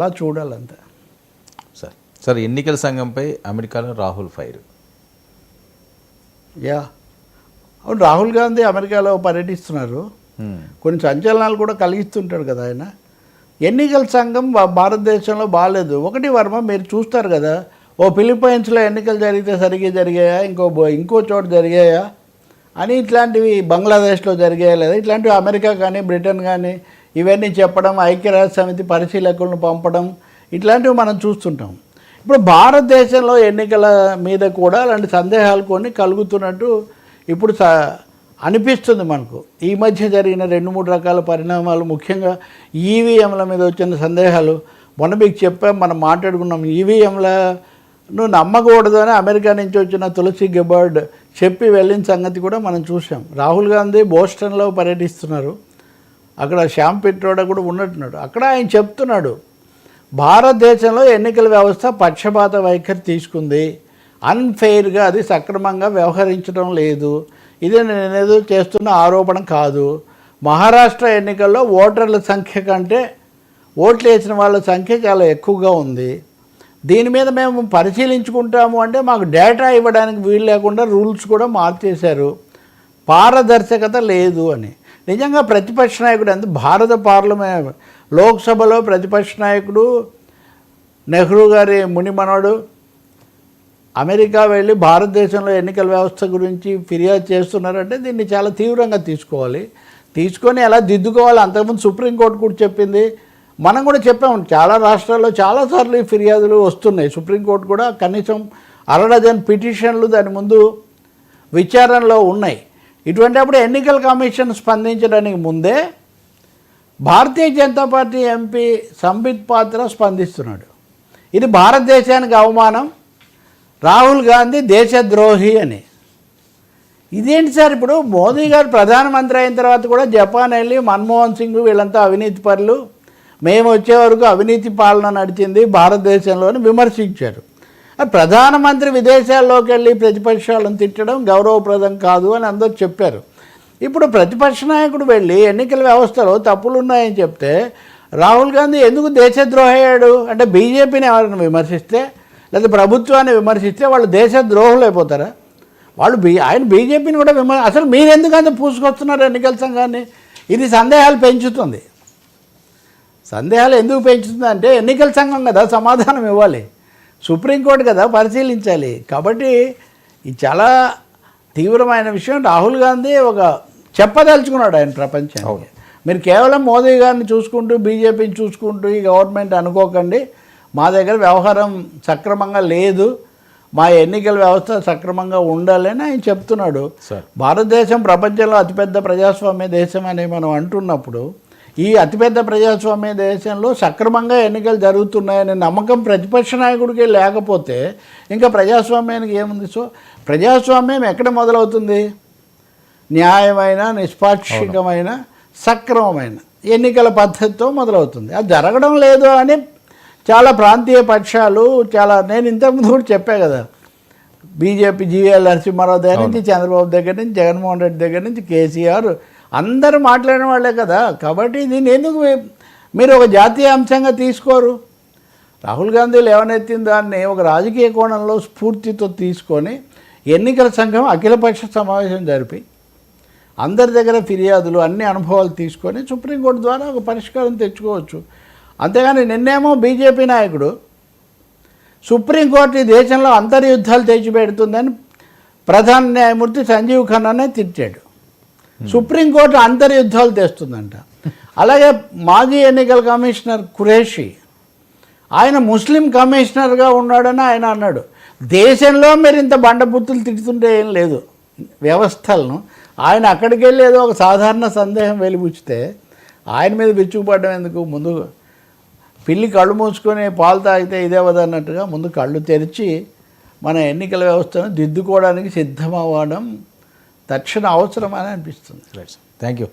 అలా చూడాలంతే సార్ ఎన్నికల సంఘంపై అమెరికాలో రాహుల్ ఫైర్. అవును, రాహుల్ గాంధీ అమెరికాలో పర్యటిస్తున్నారు. కొన్ని సంచలనాలు కూడా కలిగిస్తుంటాడు కదా ఆయన. ఎన్నికల సంఘం భారతదేశంలో బాగాలేదు. ఒకటి వర్మ, మీరు చూస్తారు కదా, ఓ ఫిలిప్పైన్స్లో ఎన్నికలు జరిగితే సరిగ్గా జరిగాయా, ఇంకో చోట జరిగాయా అని, ఇట్లాంటివి బంగ్లాదేశ్లో జరిగాయా లేదా, ఇట్లాంటివి అమెరికా కానీ బ్రిటన్ కానీ ఇవన్నీ చెప్పడం, ఐక్యరాజ్య సమితి పరిశీలకులను పంపడం, ఇట్లాంటివి మనం చూస్తుంటాం. ఇప్పుడు భారతదేశంలో ఎన్నికల మీద కూడా అలాంటి సందేహాలు కొన్ని కలుగుతున్నట్టు ఇప్పుడు అనిపిస్తుంది మనకు. ఈ మధ్య జరిగిన 2-3 రకాల పరిణామాలు, ముఖ్యంగా ఈవీఎంల మీద వచ్చిన సందేహాలు. మొన్న మీకు చెప్పాం, మనం మాట్లాడుకున్నాం, ఈవీఎంలను నమ్మకూడదు అని అమెరికా నుంచి వచ్చిన తులసి గెబార్డ్ చెప్పి వెళ్ళిన సంగతి కూడా మనం చూసాం. రాహుల్ గాంధీ బోస్టన్లో పర్యటిస్తున్నారు. అక్కడ శ్యామ్ పిట్రోడా కూడా ఉన్నట్టున్నాడు. అక్కడ ఆయన చెప్తున్నాడు, భారతదేశంలో ఎన్నికల వ్యవస్థ పక్షపాత వైఖరి తీసుకుంది, అన్ఫెయిర్గా, అది సక్రమంగా వ్యవహరించడం లేదు, ఇది నేనేదో చేస్తున్న ఆరోపణ కాదు. మహారాష్ట్ర ఎన్నికల్లో ఓటర్ల సంఖ్య కంటే ఓట్లు వేసిన వాళ్ళ సంఖ్య చాలా ఎక్కువగా ఉంది. దీని మీద మేము పరిశీలించుకుంటాము అంటే మాకు డేటా ఇవ్వడానికి వీలు లేకుండా రూల్స్ కూడా మార్చేశారు, పారదర్శకత లేదు అని. నిజంగా ప్రతిపక్ష నాయకుడు భారత పార్లమెంట్ లోక్సభలో ప్రతిపక్ష నాయకుడు నెహ్రూ గారి మునిమనోడు అమెరికా వెళ్ళి భారతదేశంలో ఎన్నికల వ్యవస్థ గురించి ఫిర్యాదు చేస్తున్నారంటే దీన్ని చాలా తీవ్రంగా తీసుకోవాలి. తీసుకొని ఎలా దిద్దుకోవాలి. అంతకుముందు సుప్రీంకోర్టు కూడా చెప్పింది, మనం కూడా చెప్పాము, చాలా రాష్ట్రాల్లో చాలాసార్లు ఈ ఫిర్యాదులు వస్తున్నాయి. సుప్రీంకోర్టు కూడా కనీసం 1/2 డజన్ పిటిషన్లు దాని ముందు విచారణలో ఉన్నాయి. ఇటువంటిప్పుడు ఎన్నికల కమిషన్ స్పందించడానికి ముందే భారతీయ జనతా పార్టీ ఎంపీ సంబిత్ పాత్ర స్పందిస్తున్నాడు. ఇది భారతదేశానికి అవమానం, రాహుల్ గాంధీ దేశద్రోహి అని. ఇదేంటి సార్? ఇప్పుడు మోదీ గారు ప్రధానమంత్రి అయిన తర్వాత కూడా జపాన్ వెళ్ళి మన్మోహన్ సింగ్ వీళ్ళంతా అవినీతి పరులు, మేము వచ్చే వరకు అవినీతి పాలన నడిచింది భారతదేశంలోని విమర్శించారు. ప్రధానమంత్రి విదేశాల్లోకి వెళ్ళి ప్రతిపక్షాలను తిట్టడం గౌరవప్రదం కాదు అని అందరూ చెప్పారు. ఇప్పుడు ప్రతిపక్ష నాయకుడు వెళ్ళి ఎన్నికల వ్యవస్థలో తప్పులున్నాయని చెప్తే రాహుల్ గాంధీ ఎందుకు దేశద్రోహి అయ్యాడు అంటే, బీజేపీని ఎవరైనా విమర్శిస్తే లేదా ప్రభుత్వాన్ని విమర్శిస్తే వాళ్ళు దేశద్రోహులు అయిపోతారా? ఆయన బీజేపీని కూడా అసలు మీరు ఎందుకంటే పూసుకొస్తున్నారు ఎన్నికల సంఘాన్ని? ఇది సందేహాలు పెంచుతుంది. సందేహాలు ఎందుకు పెంచుతుంది అంటే, ఎన్నికల సంఘం కదా సమాధానం ఇవ్వాలి, సుప్రీంకోర్టు కదా పరిశీలించాలి. కాబట్టి ఇది చాలా తీవ్రమైన విషయం. రాహుల్ గాంధీ ఒక చెప్పదలుచుకున్నాడు ఆయన ప్రపంచానికి. మీరు కేవలం మోదీ గారిని చూసుకుంటూ బీజేపీని చూసుకుంటూ ఈ గవర్నమెంట్ అనుకోకండి, మా దగ్గర వ్యవహారం సక్రమంగా లేదు, మా ఎన్నికల వ్యవస్థ సక్రమంగా ఉండాలని ఆయన చెప్తున్నాడు. భారతదేశం ప్రపంచంలో అతిపెద్ద ప్రజాస్వామ్య దేశం అని మనం అంటున్నప్పుడు, ఈ అతిపెద్ద ప్రజాస్వామ్య దేశంలో సక్రమంగా ఎన్నికలు జరుగుతున్నాయనే నమ్మకం ప్రతిపక్ష నాయకుడికి లేకపోతే ఇంకా ప్రజాస్వామ్యానికి ఏముంది? సో ప్రజాస్వామ్యం ఎక్కడ మొదలవుతుంది? న్యాయమైన, నిష్పాక్షికమైన, సక్రమమైన ఎన్నికల పద్ధతితో మొదలవుతుంది. అది జరగడం లేదు అని చాలా ప్రాంతీయ పక్షాలు నేను ఇంతకుముందు కూడా చెప్పా కదా, బీజేపీ జీవీఎల్ నరసింహారావు దగ్గర నుంచి, చంద్రబాబు దగ్గర నుంచి, జగన్మోహన్ రెడ్డి దగ్గర నుంచి, కేసీఆర్ అందరూ మాట్లాడిన వాళ్ళే కదా. కాబట్టి దీన్ని ఎందుకు మీరు ఒక జాతీయ అంశంగా తీసుకోరు? రాహుల్ గాంధీ లేవనెత్తిన దాన్ని ఒక రాజకీయ కోణంలో స్ఫూర్తితో తీసుకొని ఎన్నికల సంఘం అఖిలపక్ష సమావేశం జరిపి అందరి దగ్గర ఫిర్యాదులు, అన్ని అనుభవాలు తీసుకొని సుప్రీంకోర్టు ద్వారా ఒక పరిష్కారం తెచ్చుకోవచ్చు. అంతేగాని నిన్నేమో బీజేపీ నాయకుడు సుప్రీంకోర్టు ఈ దేశంలో అంతర్యుద్ధాలు తెచ్చిపెడుతుందని ప్రధాన న్యాయమూర్తి సంజీవ్ ఖన్నానే తిట్టాడు. సుప్రీంకోర్టు అంతర్యుద్ధాలు తెస్తుందంట. అలాగే మాజీ ఎన్నికల కమిషనర్ ఖురేషి, ఆయన ముస్లిం కమిషనర్గా ఉన్నాడని ఆయన అన్నాడు. దేశంలో మీరు ఇంత బండబుద్ధులు తిడుతుంటే ఏం లేదు వ్యవస్థలను. ఆయన అక్కడికి వెళ్ళి ఏదో ఒక సాధారణ సందేహం వెలిబుచ్చితే ఆయన మీద విచ్చుకుపడడం ఎందుకు? ముందు పిల్లి కళ్ళు మూసుకొని పాలు తాగితే ఇదే వదన్నట్టుగా ముందు కళ్ళు తెరిచి మన ఎన్నికల వ్యవస్థను దిద్దుకోవడానికి సిద్ధమవ్వడం తక్షణ అవసరమని అనిపిస్తుంది. Thank you.